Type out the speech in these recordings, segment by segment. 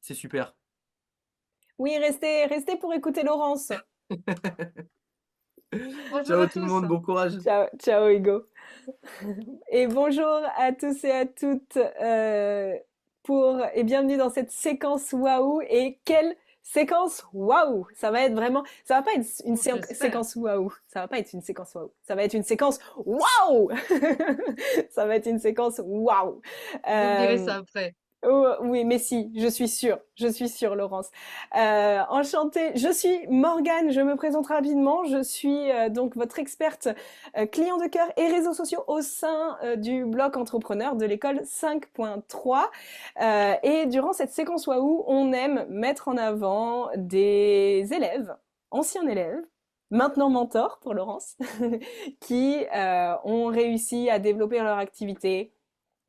c'est super. Oui, restez pour écouter Laurence. Bonjour Ciao à tout le tous. monde, bon courage. Ciao, ciao Hugo. Et bonjour à tous et à toutes et bienvenue dans cette séquence waouh. Et quelle séquence waouh! Ça va être vraiment, ça va pas être une J'espère. séquence waouh. Ça va pas être une séquence waouh. Ça va être une séquence waouh! Ça va être une séquence waouh. Vous me direz Euh, ça après. Oh, oui, mais si, je suis sûre, Laurence. Enchantée, je suis Morgane, je me présente rapidement, je suis donc votre experte client de cœur et réseaux sociaux au sein du bloc entrepreneur de l'école 5.3. Et durant cette séquence Waouh, on aime mettre en avant des élèves, anciens élèves, maintenant mentors pour Laurence, qui ont réussi à développer leur activité,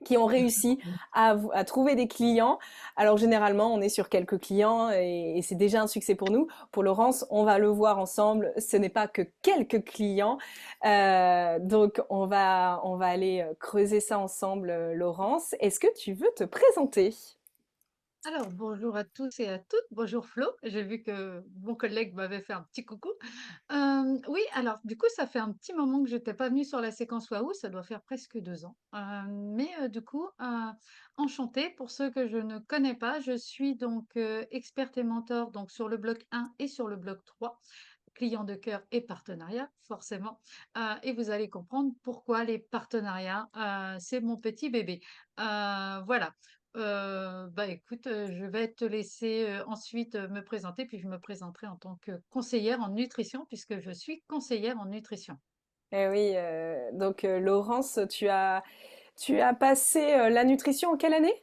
qui ont réussi à trouver des clients. Alors généralement, on est sur quelques clients et c'est déjà un succès pour nous. Pour Laurence, on va le voir ensemble, ce n'est pas que quelques clients. Donc on va aller creuser ça ensemble, Laurence. Est-ce que tu veux te présenter? Alors, bonjour à tous et à toutes. Bonjour Flo. J'ai vu que mon collègue m'avait fait un petit coucou. Oui, alors du coup, ça fait un petit moment que je n'étais pas venue sur la séquence Waouh, ça doit faire presque 2 ans. Mais du coup, enchantée. Pour ceux que je ne connais pas, je suis donc experte et mentor donc sur le bloc 1 et sur le bloc 3, client de cœur et partenariat, forcément. Et vous allez comprendre pourquoi les partenariats, c'est mon petit bébé. Voilà. Bah écoute, je vais te laisser ensuite me présenter, puis je me présenterai en tant que conseillère en nutrition, puisque je suis conseillère en nutrition. Eh oui, donc Laurence, tu as passé la nutrition en quelle année?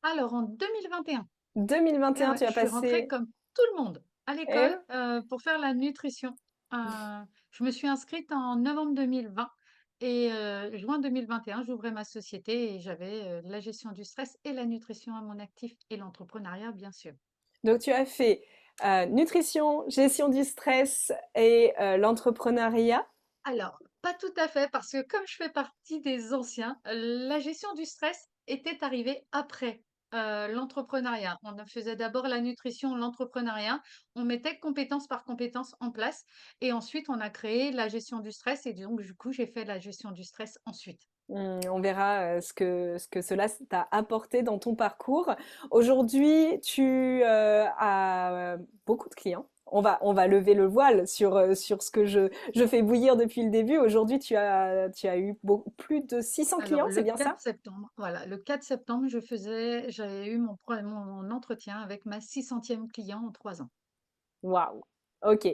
Alors en 2021, eh 2021, ouais, tu as je suis rentrée passé. comme tout le monde à Eh, l'école pour faire la nutrition. Je me suis inscrite en novembre 2020 et juin 2021, j'ouvrais ma société et j'avais la gestion du stress et la nutrition à mon actif et l'entrepreneuriat, bien sûr. donc tu as fait nutrition, gestion du stress et l'entrepreneuriat. Alors, pas tout à fait, parce que comme je fais partie des anciens, la gestion du stress était arrivée après l'entrepreneuriat. On faisait d'abord la nutrition, l'entrepreneuriat, on mettait compétence par compétence en place, et ensuite on a créé la gestion du stress, et donc du coup j'ai fait la gestion du stress ensuite. On verra ce que cela t'a apporté dans ton parcours. Aujourd'hui, tu as beaucoup de clients. On va lever le voile sur ce que je fais bouillir depuis le début. Aujourd'hui, tu as eu plus de 600 Alors, clients, c'est le bien 4 ça? septembre, voilà, le 4 septembre, j'avais eu mon entretien avec ma 600e client en 3 ans. Waouh. Ok.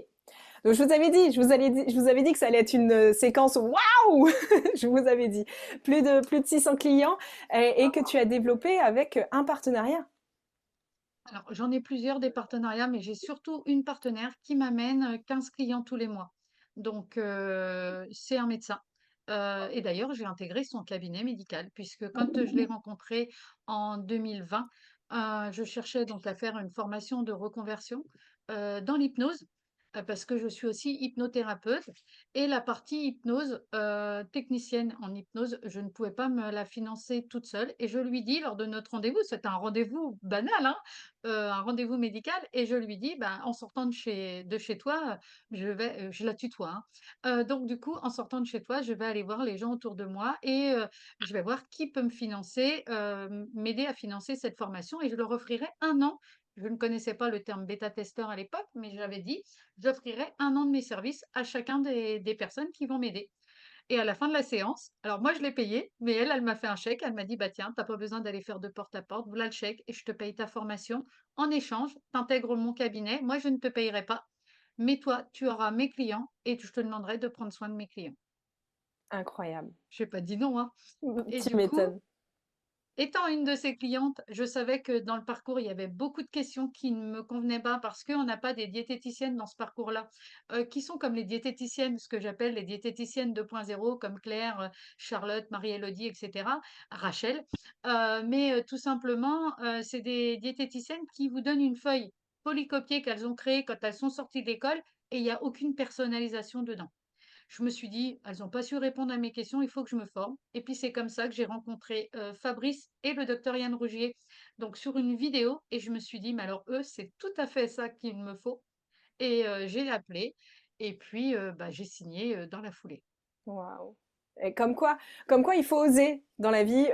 Donc je vous avais dit, je vous avais dit que ça allait être une séquence waouh. Je vous avais dit plus de 600 clients et que tu as développé avec un partenariat. Alors, j'en ai plusieurs des partenariats, mais j'ai surtout une partenaire qui m'amène 15 clients tous les mois. Donc, c'est un médecin. Et d'ailleurs, j'ai intégré son cabinet médical, puisque quand je l'ai rencontré en 2020, je cherchais donc à faire une formation de reconversion dans l'hypnose, parce que je suis aussi hypnothérapeute. Et la partie hypnose, technicienne en hypnose, je ne pouvais pas me la financer toute seule. Et je lui dis lors de notre rendez-vous, c'était un rendez-vous banal, hein, un rendez-vous médical et je lui dis: «Ben, en sortant de chez toi, je la tutoie, hein. Donc du coup, en sortant de chez toi, je vais aller voir les gens autour de moi et je vais voir qui peut me financer, m'aider à financer cette formation et je leur offrirai 1 an». Je ne connaissais pas le terme bêta-testeur à l'époque, mais j'avais dit: «J'offrirai 1 an de mes services à chacun des personnes qui vont m'aider». Et à la fin de la séance, alors moi je l'ai payé, mais elle, elle m'a fait un chèque. Elle m'a dit, bah tiens, t'as pas besoin d'aller faire de porte-à-porte, voilà le chèque et je te paye ta formation. En échange, t'intègres mon cabinet. Moi, je ne te payerai pas, mais toi, tu auras mes clients et je te demanderai de prendre soin de mes clients. Incroyable. Je n'ai pas dit non, hein. Et Tu du coup, m'étonnes. étant une de ses clientes, je savais que dans le parcours, il y avait beaucoup de questions qui ne me convenaient pas parce qu'on n'a pas des diététiciennes dans ce parcours-là, qui sont comme les diététiciennes, ce que j'appelle les diététiciennes 2.0, comme Claire, Charlotte, Marie-Élodie, etc., Rachel. Mais tout simplement, c'est des diététiciennes qui vous donnent une feuille polycopiée qu'elles ont créée quand elles sont sorties de l'école et il n'y a aucune personnalisation dedans. Je me suis dit: «Elles n'ont pas su répondre à mes questions, il faut que je me forme» et puis c'est comme ça que j'ai rencontré, Fabrice et le docteur Yann Rougier, donc sur une vidéo et je me suis dit: «Mais alors eux, c'est tout à fait ça qu'il me faut» et j'ai appelé et puis, j'ai signé, dans la foulée. Waouh! Et comme quoi il faut oser dans la vie.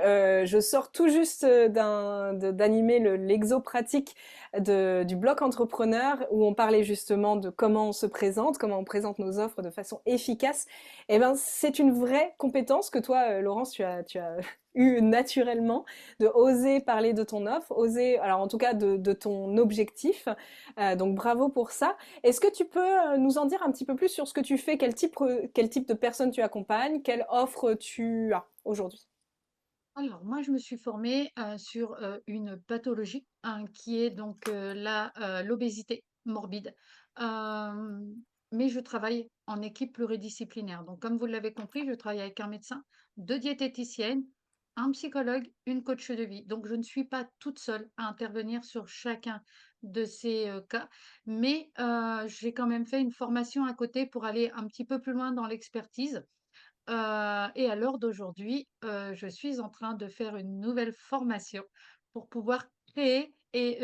Je sors tout juste d'animer l'exo pratique du bloc entrepreneur où on parlait justement de comment on se présente, comment on présente nos offres de façon efficace. Et ben, c'est une vraie compétence que toi, Laurence, tu as eu naturellement de oser parler de ton offre, oser, alors en tout cas de ton objectif. Donc bravo pour ça. Est-ce que tu peux nous en dire un petit peu plus sur ce que tu fais, quel type de personnes tu accompagnes, quelle offre tu as aujourd'hui? Alors moi, je me suis formée, sur, une pathologie, hein, qui est donc, l'obésité morbide. Hem, mais je travaille en équipe pluridisciplinaire. Donc comme vous l'avez compris, je travaille avec un médecin, 2 diététiciennes, un psychologue, une coach de vie. Donc je ne suis pas toute seule à intervenir sur chacun de ces, cas. Mais, j'ai quand même fait une formation à côté pour aller un petit peu plus loin dans l'expertise. Et à l'heure d'aujourd'hui, je suis en train de faire une nouvelle formation pour pouvoir créer et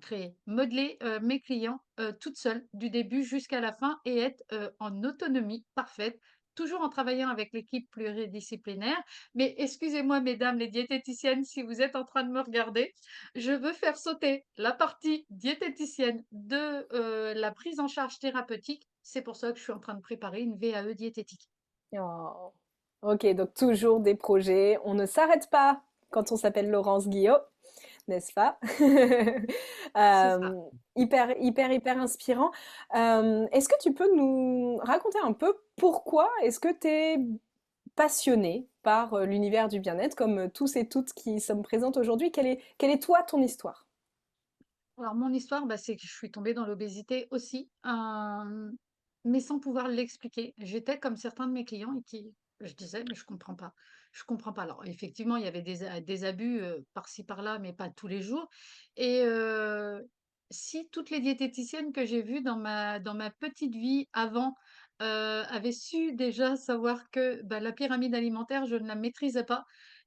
créer, modeler, mes clients, toute seule, du début jusqu'à la fin et être, en autonomie parfaite, toujours en travaillant avec l'équipe pluridisciplinaire. Mais excusez-moi, mesdames les diététiciennes, si vous êtes en train de me regarder, je veux faire sauter la partie diététicienne de, la prise en charge thérapeutique. C'est pour ça que je suis en train de préparer une VAE diététique. Oh. Ok, donc toujours des projets. On ne s'arrête pas quand on s'appelle Laurence Guillot, n'est-ce pas? C'est ça. Euh, hyper inspirant. Est-ce que tu peux nous raconter un peu pourquoi est-ce que tu es passionnée par l'univers du bien-être, comme tous et toutes qui sommes présentes aujourd'hui? Quelle est toi ton histoire? Alors mon histoire, c'est que je suis tombée dans l'obésité aussi, mais sans pouvoir l'expliquer. J'étais comme certains de mes clients et qui je disais: «Mais je comprends pas, je comprends pas». Alors effectivement, il y avait des abus, par-ci par-là, mais pas tous les jours et si toutes les diététiciennes que j'ai vues dans ma petite vie avant, avaient su déjà savoir que, la pyramide alimentaire, je ne la maîtrisais pas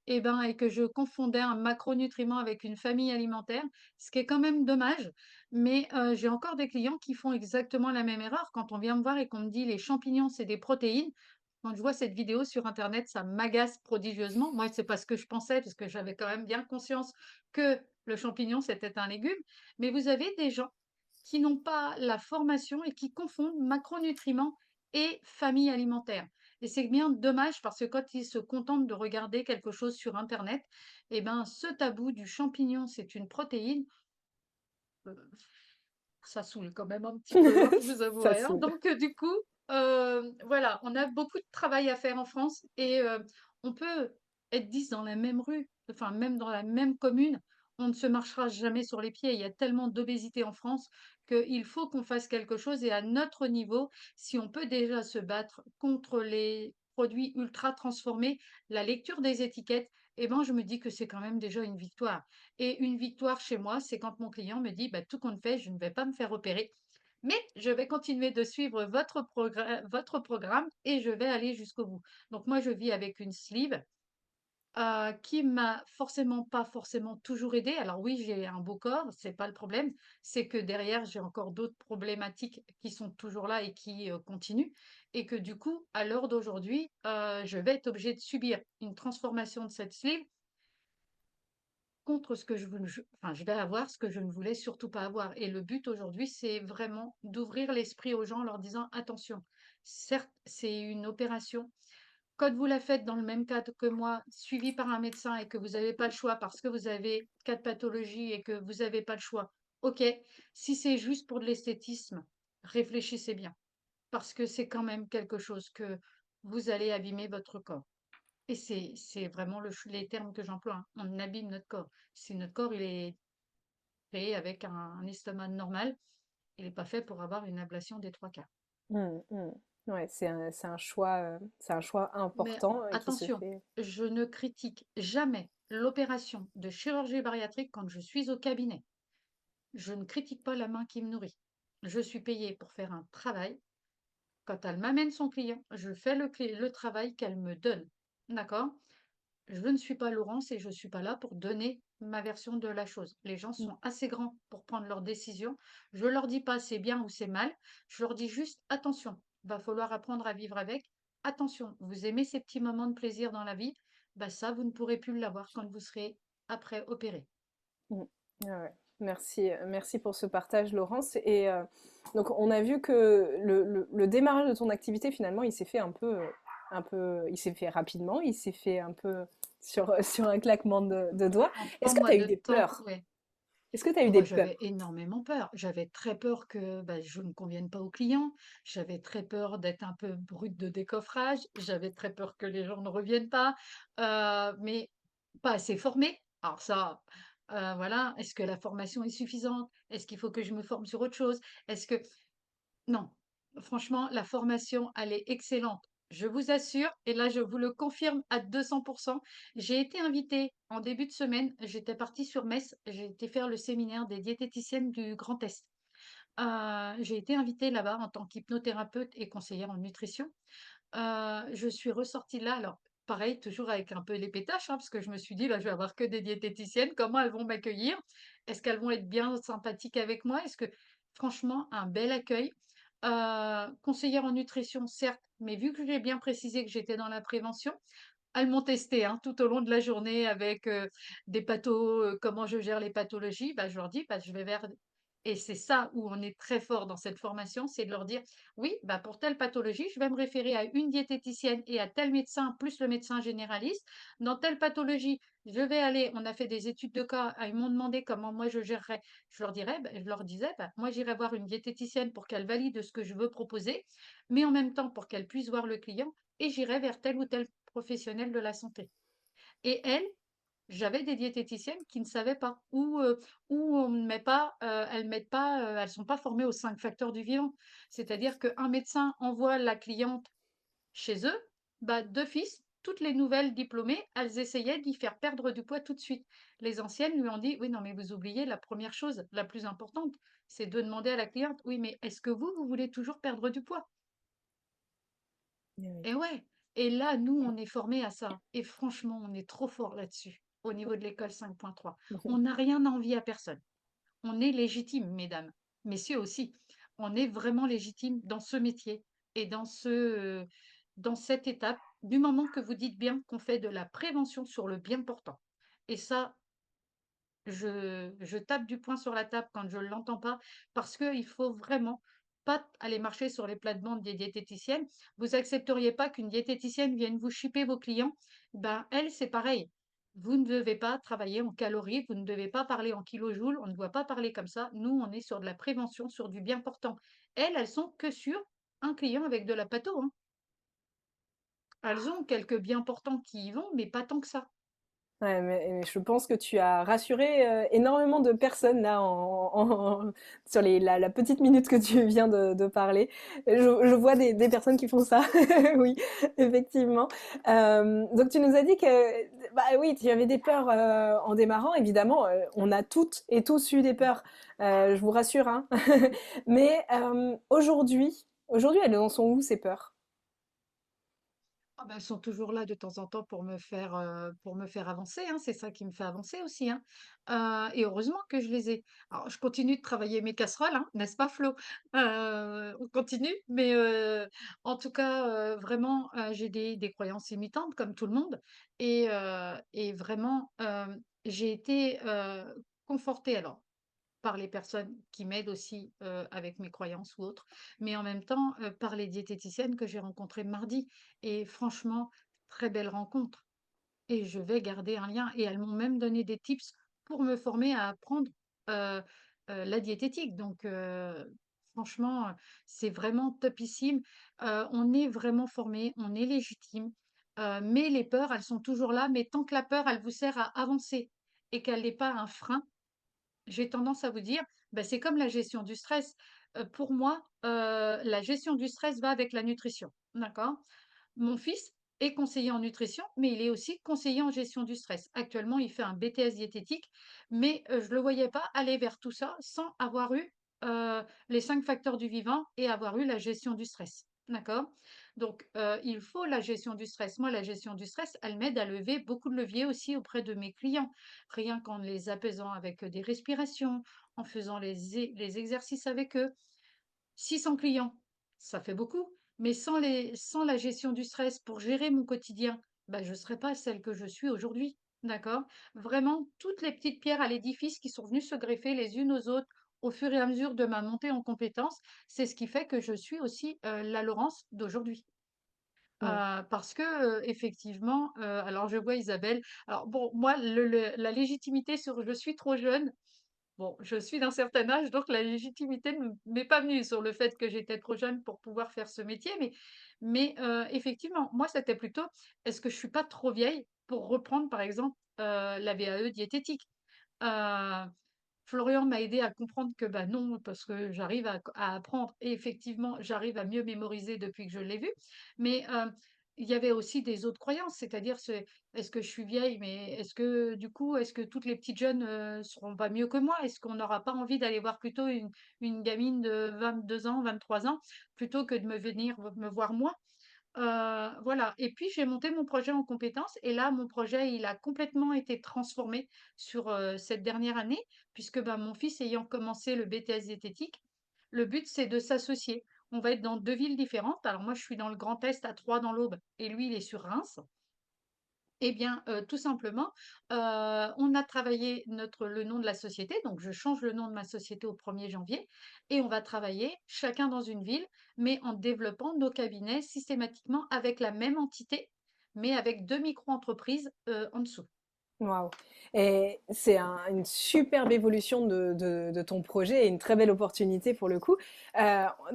et que je confondais un macronutriment avec une famille alimentaire, ce qui est quand même dommage, mais j'ai encore des clients qui font exactement la même erreur. Quand on vient me voir et qu'on me dit: «Les champignons, c'est des protéines», quand je vois cette vidéo sur internet, ça m'agace prodigieusement. Moi, c'est pas ce que je pensais, parce que j'avais quand même bien conscience que le champignon, c'était un légume. Mais vous avez des gens qui n'ont pas la formation et qui confondent macronutriments et famille alimentaire. Et c'est bien dommage parce que quand ils se contentent de regarder quelque chose sur internet, ce tabou du champignon, c'est une protéine, Heu, ça saoule quand même un petit peu, hein, je vous Ça avouerai, hein. saoule. Donc du coup, voilà, on a beaucoup de travail à faire en France et on peut être 10 dans la même rue, enfin même dans la même commune, on ne se marchera jamais sur les pieds. Il y a tellement d'obésité en France qu'il faut qu'on fasse quelque chose et à notre niveau, si on peut déjà se battre contre les produits ultra transformés, la lecture des étiquettes, je me dis que c'est quand même déjà une victoire. Et une victoire chez moi, c'est quand mon client me dit: «Tout compte fait, je ne vais pas me faire opérer, mais je vais continuer de suivre votre programme et je vais aller jusqu'au bout». Donc moi, je vis avec une sleeve, qui m'a pas forcément toujours aidée. Alors oui, j'ai un beau corps, c'est pas le problème, c'est que derrière, j'ai encore d'autres problématiques qui sont toujours là et qui, continuent et que du coup, à l'heure d'aujourd'hui, je vais être obligée de subir une transformation de cette sleeve contre ce que je vais avoir ce que je ne voulais surtout pas avoir et le but aujourd'hui, c'est vraiment d'ouvrir l'esprit aux gens en leur disant: «Attention, certes, c'est une opération. Quand vous la faites dans le même cadre que moi, suivi par un médecin et que vous n'avez pas le choix parce que vous avez 4 pathologies et que vous n'avez pas le choix, OK. Si c'est juste pour de l'esthétisme, réfléchissez bien parce que c'est quand même quelque chose que vous allez abîmer votre corps». Et c'est vraiment les termes que j'emploie, hein. On abîme notre corps. Si notre corps, il est créé avec un estomac normal, il est pas fait pour avoir une ablation des 3 quarts. Mmh, mmh. Ouais, c'est un choix Mais important qui se attention, fait. je ne critique jamais l'opération de chirurgie bariatrique quand je suis au cabinet. Je ne critique pas la main qui me nourrit. Je suis payée pour faire un travail quand elle m'amène son client, je fais le travail qu'elle me donne. D'accord? Je ne suis pas Laurence et je ne suis pas là pour donner ma version de la chose. Les gens Mmh. sont assez grands pour prendre leurs décisions. Je ne leur dis pas c'est bien ou c'est mal. Je leur dis juste attention, va falloir apprendre à vivre avec. Attention, vous aimez ces petits moments de plaisir dans la vie, bah ça, vous ne pourrez plus l'avoir quand vous serez après opéré. Mmh. Ah ouais. Merci, merci pour ce partage, Laurence. Et donc, on a vu que le démarrage de ton activité, finalement, il s'est fait il s'est fait rapidement, il s'est fait un peu sur, sur un claquement de doigts. En Est-ce 3 que tu mois as eu de des temps, peurs? ouais. Est-ce que tu as eu Oh des bah, peurs? j'avais énormément peur. J'avais très peur que bah, je ne convienne pas aux clients. J'avais très peur d'être un peu brute de décoffrage. J'avais très peur que les gens ne reviennent pas. Mais pas assez formés. Alors ça, voilà. Est-ce que la formation est suffisante? Est-ce qu'il faut que je me forme sur autre chose? Est-ce que non, franchement, la formation, elle est excellente. Je vous assure, et là, je vous le confirme à 200%. J'ai été invitée en début de semaine, j'étais partie sur Metz, j'ai été faire le séminaire des diététiciennes du Grand Est. J'ai été invitée là-bas en tant qu'hypnothérapeute et conseillère en nutrition. Je suis ressortie de là, alors pareil, toujours avec un peu les pétaches, hein, parce que je me suis dit: «Là, je vais avoir que des diététiciennes, comment elles vont m'accueillir? Est-ce qu'elles vont être bien sympathiques avec moi?» Est-ce que franchement, un bel accueil. Conseillère en nutrition, certes, mais vu que j'ai bien précisé que j'étais dans la prévention, elles m'ont testée, hein, tout au long de la journée avec, des pathos, comment je gère les pathologies. Bah, je leur dis: «Bah, je vais vers» et c'est ça où on est très fort dans cette formation, c'est de leur dire: «Oui, bah, pour telle pathologie, je vais me référer à une diététicienne et à tel médecin, plus le médecin généraliste. Dans telle pathologie, je vais aller» on a fait des études de cas, ils m'ont demandé comment moi je gérerais. Je leur disais: «Bah, moi j'irai voir une diététicienne pour qu'elle valide ce que je veux proposer, mais en même temps pour qu'elle puisse voir le client et j'irai vers tel ou tel professionnels de la santé». Et elles, j'avais des diététiciennes qui ne savaient pas, ou on ne met pas, elles mettent pas, elles sont pas formées aux 5 facteurs du vivant. C'est-à-dire qu'un médecin envoie la cliente chez eux, bah, d'office, toutes les nouvelles diplômées, elles essayaient d'y faire perdre du poids tout de suite. Les anciennes lui ont dit: «Oui, non, mais vous oubliez la première chose, la plus importante, c'est de demander à la cliente: "Oui, mais est-ce que vous voulez toujours perdre du poids?"» Eh oui. Et ouais, et là, nous, on est formés à ça. Et franchement, on est trop fort là-dessus, au niveau de l'école 5.3. On n'a rien à envier à personne. On est légitime, mesdames, messieurs aussi. On est vraiment légitime dans ce métier et dans cette étape, du moment que vous dites bien qu'on fait de la prévention sur le bien portant. Et ça, je tape du poing sur la table quand je ne l'entends pas, parce qu'il faut vraiment pas aller marcher sur les plates-bandes des diététiciennes. Vous accepteriez pas qu'une diététicienne vienne vous shipper vos clients? Ben, elle, c'est pareil. Vous ne devez pas travailler en calories, vous ne devez pas parler en kilojoules, on ne doit pas parler comme ça. Nous, on est sur de la prévention, sur du bien portant. Elles sont que sur un client avec de la patho, hein. Elles ont quelques bien portants qui y vont, mais pas tant que ça. Ouais, mais je pense que tu as rassuré énormément de personnes là sur la petite minute que tu viens de parler. Je vois des personnes qui font ça, oui, effectivement. Donc tu nous as dit que, bah oui, tu avais des peurs en démarrant. Évidemment, on a toutes et tous eu des peurs. Je vous rassure, hein. Mais aujourd'hui, elles en sont où ces peurs? Ah bah, elles sont toujours là de temps en temps pour me faire avancer, hein. C'est ça qui me fait avancer aussi, hein. Et heureusement que je les ai. Alors je continue de travailler mes casseroles, hein, n'est-ce pas Flo? On continue, mais en tout cas, vraiment, j'ai des croyances limitantes comme tout le monde et vraiment, j'ai été, confortée. Alors par les personnes qui m'aident aussi, avec mes croyances ou autres, mais en même temps, par les diététiciennes que j'ai rencontrées mardi et franchement, très belle rencontre et je vais garder un lien et elles m'ont même donné des tips pour me former à apprendre, heu la diététique donc franchement, c'est vraiment topissime. On est vraiment formés, on est légitime, mais les peurs, elles sont toujours là, mais tant que la peur, elle vous sert à avancer et qu'elle n'est pas un frein, j'ai tendance à vous dire, bah, c'est comme la gestion du stress. Pour moi, la gestion du stress va avec la nutrition, d'accord? Mon fils est conseiller en nutrition, mais il est aussi conseiller en gestion du stress. Actuellement, il fait un BTS diététique, mais je ne le voyais pas aller vers tout ça sans avoir eu, les 5 facteurs du vivant et avoir eu la gestion du stress. D'accord? Donc, il faut la gestion du stress. Moi, la gestion du stress, elle m'aide à lever beaucoup de leviers aussi auprès de mes clients. Rien qu'en les apaisant avec des respirations, en faisant les exercices avec eux. 600 clients, ça fait beaucoup, mais sans la gestion du stress pour gérer mon quotidien, bah, je ne serais pas celle que je suis aujourd'hui. D'accord? Vraiment, toutes les petites pierres à l'édifice qui sont venues se greffer les unes aux autres au fur et à mesure de ma montée en compétences, c'est ce qui fait que je suis aussi la Laurence d'aujourd'hui. Mmh. Parce que effectivement, alors je vois Isabelle, alors bon, moi, la légitimité sur je suis trop jeune, bon, je suis d'un certain âge, donc la légitimité ne m'est pas venue sur le fait que j'étais trop jeune pour pouvoir faire ce métier, mais effectivement, moi, c'était plutôt: «Est-ce que je suis pas trop vieille pour reprendre, par exemple, la VAE diététique?» Heu, Florian m'a aidé à comprendre que, bah, non, parce que j'arrive à apprendre et effectivement, j'arrive à mieux mémoriser depuis que je l'ai vu. Mais il y avait aussi des autres croyances, c'est-à-dire c'est: «Est-ce que je suis vieille? Mais est-ce que du coup, est-ce que toutes les petites jeunes, seront pas mieux que moi? Est-ce qu'on n'aura pas envie d'aller voir plutôt une gamine de 22 ans, 23 ans, plutôt que de me venir me voir moi?» Voilà, et puis j'ai monté mon projet en compétences et là, mon projet, il a complètement été transformé sur, cette dernière année puisque, bah, mon fils ayant commencé le BTS diététique, le but, c'est de s'associer. On va être dans 2 villes différentes. Alors moi, je suis dans le Grand Est, à Troyes, dans l'Aube, et lui, il est sur Reims. Eh bien, tout simplement, on a travaillé le nom de la société, donc je change le nom de ma société au 1er janvier et on va travailler chacun dans une ville, mais en développant nos cabinets systématiquement avec la même entité, mais avec 2 micro-entreprises, en dessous. Waouh! Et c'est une superbe évolution de ton projet et une très belle opportunité pour le coup.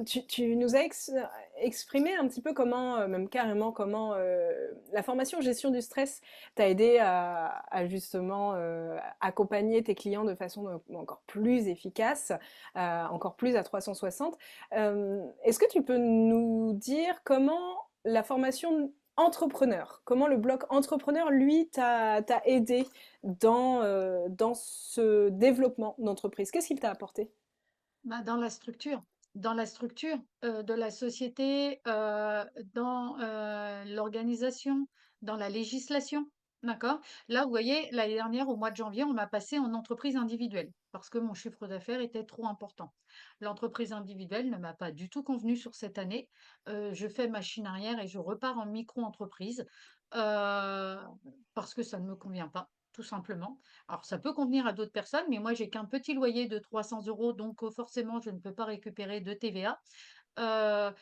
Tu nous as exprimé un petit peu comment, même carrément comment la formation gestion du stress t'a aidé à justement accompagner tes clients de façon encore plus efficace, encore plus à 360. Est-ce que tu peux nous dire comment la formation entrepreneur, comment le bloc entrepreneur, lui, t'a aidé dans ce développement d'entreprise? Qu'est-ce qu'il t'a apporté? Bah, dans la structure, de la société, dans, l'organisation, dans la législation, d'accord? Là, vous voyez, l'année dernière, au mois de janvier, on m'a passé en entreprise individuelle parce que mon chiffre d'affaires était trop important. L'entreprise individuelle ne m'a pas du tout convenu sur cette année. Je fais machine arrière et je repars en micro-entreprise, parce que ça ne me convient pas, tout simplement. Alors, ça peut convenir à d'autres personnes, mais moi, j'ai qu'un petit loyer de 300 euros, donc forcément, je ne peux pas récupérer de TVA. Euh,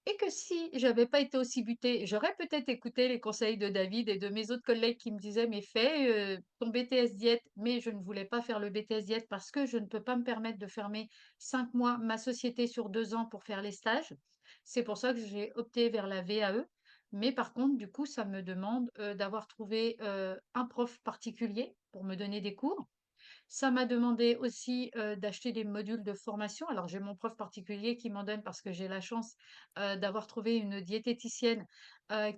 et que si j'avais pas été aussi butée, j'aurais peut-être écouté les conseils de David et de mes autres collègues qui me disaient, mais fais ton BTS diète, mais je ne voulais pas faire le BTS diète parce que je ne peux pas me permettre de fermer 5 mois ma société sur 2 ans pour faire les stages. C'est pour ça que j'ai opté vers la VAE. Mais par contre, du coup, ça me demande d'avoir trouvé un prof particulier pour me donner des cours. Ça m'a demandé aussi, d'acheter des modules de formation. Alors j'ai mon prof particulier qui m'en donne parce que j'ai la chance, d'avoir trouvé une diététicienne,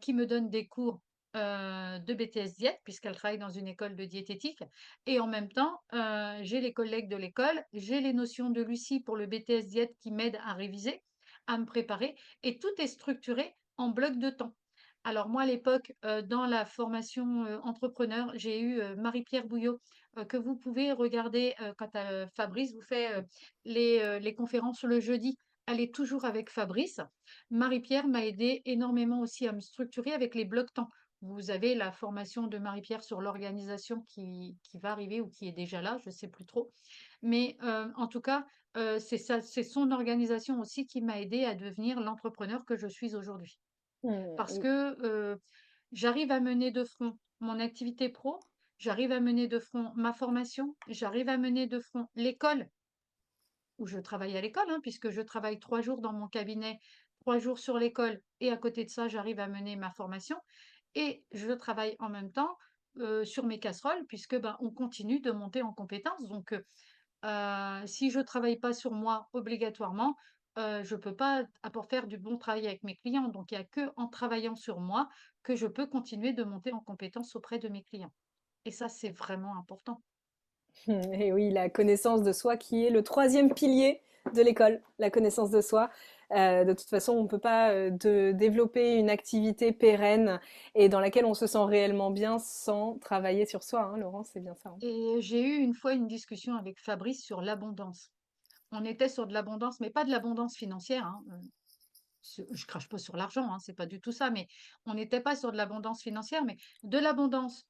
qui me donne des cours, de BTS diète puisqu'elle travaille dans une école de diététique et en même temps, j'ai les collègues de l'école, j'ai les notions de Lucie pour le BTS diète qui m'aident à réviser, à me préparer et tout est structuré en blocs de temps. Alors moi à l'époque, dans la formation, entrepreneur, j'ai eu, Marie-Pierre Bouillot, que vous pouvez regarder, quand, Fabrice vous fait, les conférences le jeudi. Elle est toujours avec Fabrice. Marie-Pierre m'a aidé énormément aussi à me structurer avec les blocs-temps. Vous avez la formation de Marie-Pierre sur l'organisation qui va arriver ou qui est déjà là, je ne sais plus trop. Mais, en tout cas, c'est son organisation aussi qui m'a aidé à devenir l'entrepreneur que je suis aujourd'hui. Parce Mmh. que, j'arrive à mener de front mon activité pro, j'arrive à mener de front ma formation, j'arrive à mener de front l'école où je travaille à l'école, hein, puisque je travaille 3 jours dans mon cabinet, 3 jours sur l'école et à côté de ça, j'arrive à mener ma formation et je travaille en même temps, sur mes casseroles puisque, ben, on continue de monter en compétences donc si je travaille pas sur moi obligatoirement, je peux pas faire du bon travail avec mes clients. Donc il y a que en travaillant sur moi que je peux continuer de monter en compétences auprès de mes clients et ça, c'est vraiment important. Et oui, la connaissance de soi qui est le troisième pilier de l'école, la connaissance de soi. De toute façon, on ne peut pas développer une activité pérenne et dans laquelle on se sent réellement bien sans travailler sur soi, hein, Laurence, c'est bien ça, hein. Et j'ai eu une fois une discussion avec Fabrice sur l'abondance. On était sur de l'abondance, mais pas de l'abondance financière, hein. Je crache pas sur l'argent, hein, c'est pas du tout ça, mais on n'était pas sur de l'abondance financière, mais de l'abondance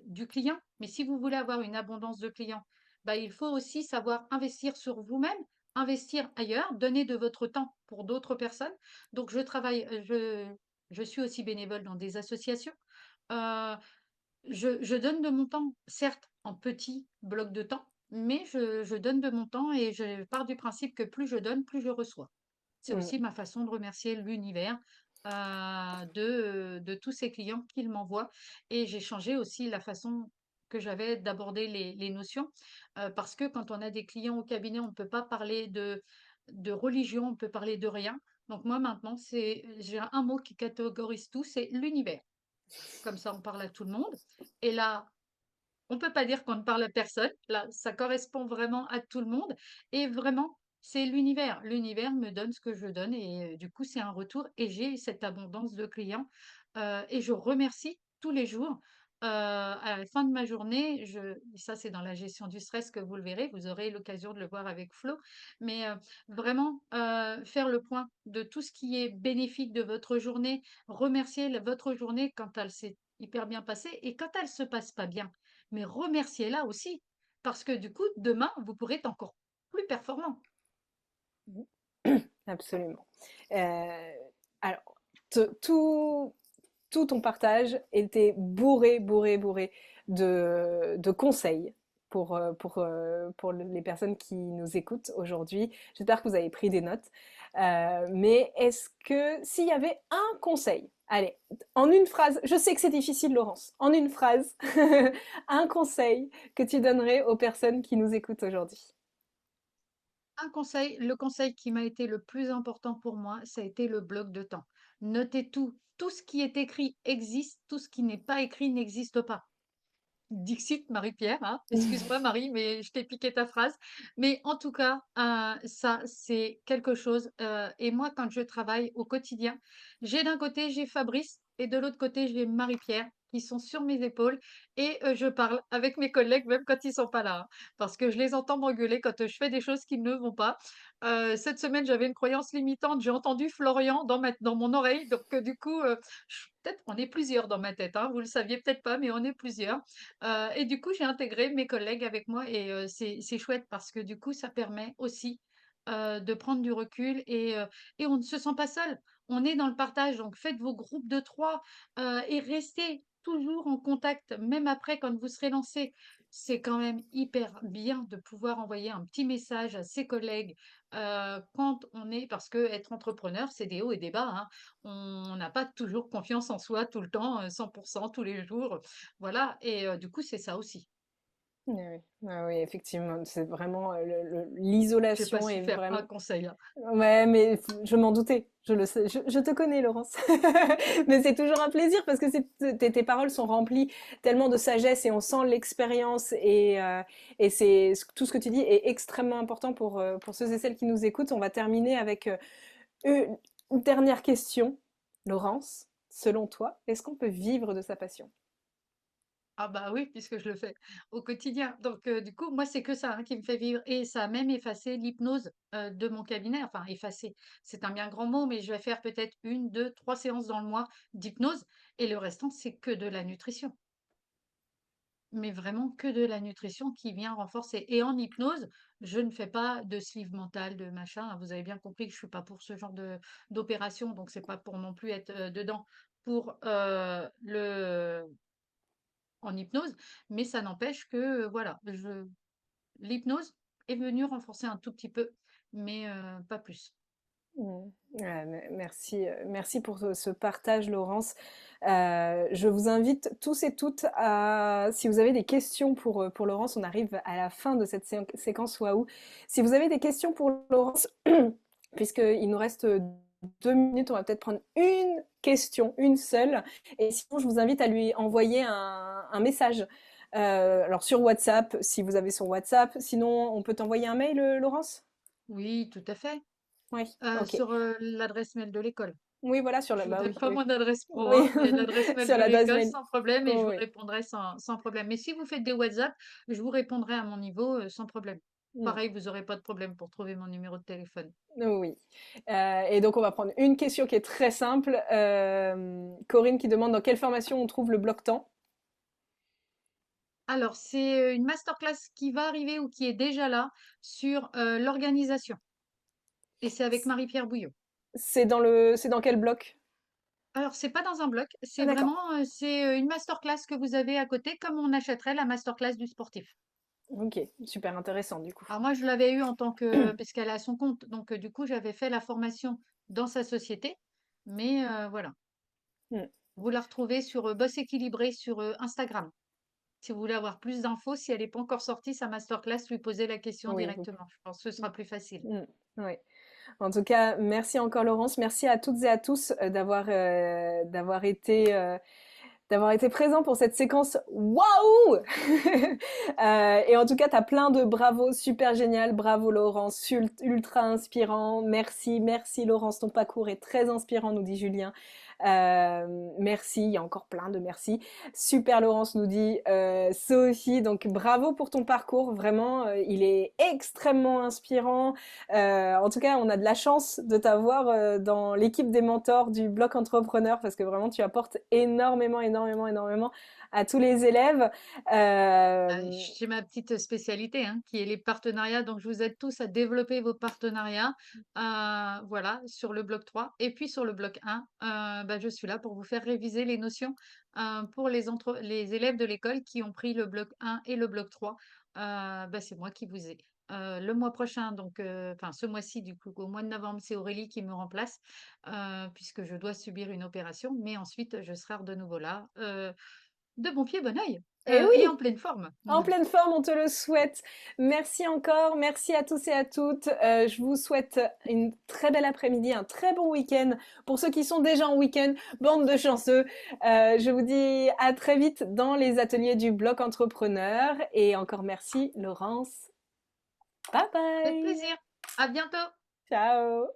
du client. Mais si vous voulez avoir une abondance de clients, bah, il faut aussi savoir investir sur vous-même, investir ailleurs, donner de votre temps pour d'autres personnes. Donc, je suis aussi bénévole dans des associations. Euh, je donne de mon temps, certes, en petits blocs de temps, mais je donne de mon temps et je pars du principe que plus je donne, plus je reçois. C'est Mm, aussi ma façon de remercier l'univers de tous ces clients qu'il m'envoie. Et j'ai changé aussi la façon que j'avais d'aborder les notions, parce que quand on a des clients au cabinet, on ne peut pas parler de religion, on peut parler de rien. Donc moi maintenant, j'ai un mot qui catégorise tout, c'est l'univers. Comme ça, on parle à tout le monde. Et là, on peut pas dire qu'on ne parle à personne. Là, ça correspond vraiment à tout le monde. Et vraiment, c'est l'univers. L'univers me donne ce que je donne et du coup, c'est un retour. Et j'ai cette abondance de clients. Et je remercie tous les jours. À la fin de ma journée, ça c'est dans la gestion du stress que vous le verrez, vous aurez l'occasion de le voir avec Flo, mais vraiment faire le point de tout ce qui est bénéfique de votre journée, remercier votre journée quand elle s'est hyper bien passée et quand elle se passe pas bien, mais remerciez-la aussi, parce que du coup, demain, vous pourrez être encore plus performant. mm. Absolument. Euh, alors, tout, tout ton partage était bourré, bourré, bourré de conseils pour les personnes qui nous écoutent aujourd'hui. J'espère que vous avez pris des notes. Mais est-ce que s'il y avait un conseil, allez, en une phrase, je sais que c'est difficile, Laurence, en une phrase, un conseil que tu donnerais aux personnes qui nous écoutent aujourd'hui. Le conseil qui m'a été le plus important pour moi, ça a été le bloc de temps. Notez tout. Tout ce qui est écrit existe, tout ce qui n'est pas écrit n'existe pas. Dixit Marie-Pierre, hein. Excuse-moi Marie, mais je t'ai piqué ta phrase. Mais en tout cas, ça, c'est quelque chose. Et moi, quand je travaille au quotidien, j'ai d'un côté, j'ai Fabrice et de l'autre côté, j'ai Marie-Pierre qui sont sur mes épaules et je parle avec mes collègues même quand ils sont pas là, hein, parce que je les entends m'engueuler quand je fais des choses qui ne vont pas. Cette semaine, j'avais une croyance limitante. J'ai entendu Florian dans mon oreille. Donc, du coup, peut-être on est plusieurs dans ma tête, hein, vous le saviez peut-être pas, mais on est plusieurs. Et du coup, j'ai intégré mes collègues avec moi et c'est chouette parce que du coup, ça permet aussi de prendre du recul et on ne se sent pas seul. On est dans le partage, donc faites vos groupes de 3 et restez toujours en contact, même après quand vous serez lancé. C'est quand même hyper bien de pouvoir envoyer un petit message à ses collègues quand on est, parce que être entrepreneur, c'est des hauts et des bas, hein. On n'a pas toujours confiance en soi tout le temps, 100% tous les jours. Voilà, et du coup, c'est ça aussi. Oui, oui. Ah oui, effectivement, c'est vraiment J'ai pas l'isolation su est faire un vraiment. conseil, hein. Ouais, mais je m'en doutais, je le sais, je te connais, Laurence. Mais c'est toujours un plaisir parce que tes paroles sont remplies tellement de sagesse et on sent l'expérience et tout ce que tu dis est extrêmement important pour ceux et celles qui nous écoutent. On va terminer avec une dernière question. Laurence, selon toi, est-ce qu'on peut vivre de sa passion? Ah bah oui, puisque je le fais au quotidien. Donc, du coup, moi, c'est que ça hein, qui me fait vivre. Et ça a même effacé l'hypnose de mon cabinet. Enfin, effacé, c'est un bien grand mot, mais je vais faire peut-être une, deux, trois séances dans le mois d'hypnose. Et le restant, c'est que de la nutrition. Mais vraiment que de la nutrition qui vient renforcer. Et en hypnose, je ne fais pas de sleeve mental, de machin. Vous avez bien compris que je suis pas pour ce genre de d'opération, donc c'est pas pour non plus être dedans pour le en hypnose, mais ça n'empêche que voilà, l'hypnose est venue renforcer un tout petit peu, mais pas plus. Mmh. Ouais, merci, merci pour ce partage, Laurence. Je vous invite tous et toutes à, si vous avez des questions pour Laurence, on arrive à la fin de cette séquence Waouh. Si vous avez des questions pour Laurence, puisqu'il nous reste 2 minutes, on va peut-être prendre une question, une seule. Et sinon, je vous invite à lui envoyer un message. Alors sur WhatsApp, si vous avez son WhatsApp. Sinon, on peut t'envoyer un mail, Laurence? Oui, tout à fait. Oui, OK. sur l'adresse mail de l'école. Oui, voilà, sur la Je vous bah, donne oui, pas oui. mon adresse pro, Oui, hein, mais l'adresse mail sur de l'adresse l'école mail. sans problème et je vous Oui, répondrai sans problème. Mais si vous faites des WhatsApp, je vous répondrai à mon niveau, sans problème. mmh, Pareil, vous aurez pas de problème pour trouver mon numéro de téléphone. oui. Et donc on va prendre une question qui est très simple. Corinne qui demande dans quelle formation on trouve le bloc temps? Alors, c'est, une masterclass qui va arriver ou qui est déjà là sur, l'organisation et c'est avec Marie-Pierre Bouillot. C'est dans quel bloc? Alors, c'est pas dans un bloc, Ah c'est d'accord. vraiment, c'est, une masterclass que vous avez à côté comme on achèterait la masterclass du sportif. OK, super intéressant du coup. Alors moi, je l'avais eu en tant que parce qu'elle est à son compte, donc du coup, j'avais fait la formation dans sa société, mais voilà. Mmh. Vous la retrouvez sur, Boss Équilibré sur, Instagram. Si vous voulez avoir plus d'infos, si elle n'est pas encore sortie, sa masterclass, lui poser la question Oui, vous directement. Je pense que ce sera plus facile. mmh, oui. En tout cas, merci encore Laurence. Merci à toutes et à tous d'avoir été présents pour cette séquence. Waouh Et en tout cas, tu as plein de bravos, super génial. Bravo Laurence, ultra inspirant. Merci, merci Laurence. Ton parcours est très inspirant, nous dit Julien. Merci, il y a encore plein de merci. Super Laurence nous dit Sophie. Donc bravo pour ton parcours. Vraiment, il est extrêmement inspirant. En tout cas, on a de la chance de t'avoir dans l'équipe des mentors du bloc entrepreneur parce que vraiment tu apportes énormément, énormément, énormément à tous les élèves. Euh, J'ai ma petite spécialité, hein, qui est les partenariats. Donc, je vous aide tous à développer vos partenariats, voilà, sur le bloc 3. Et puis, sur le bloc 1, bah, je suis là pour vous faire réviser les notions pour les élèves de l'école qui ont pris le bloc 1 et le bloc 3. Bah, c'est moi qui vous ai. Le mois prochain, donc, enfin ce mois-ci, du coup, au mois de novembre, c'est Aurélie qui me remplace, puisque je dois subir une opération. Mais ensuite, je serai de nouveau là, de bon pied, bon oeil, et et en oui, pleine forme. en pleine forme, on te le souhaite. Merci encore, merci à tous et à toutes. Je vous souhaite une très belle après-midi, un très bon week-end. Pour ceux qui sont déjà en week-end, bande de chanceux. Je vous dis à très vite dans les ateliers du bloc entrepreneur. Et encore merci, Laurence. Bye Avec bye. plaisir. À bientôt. Ciao.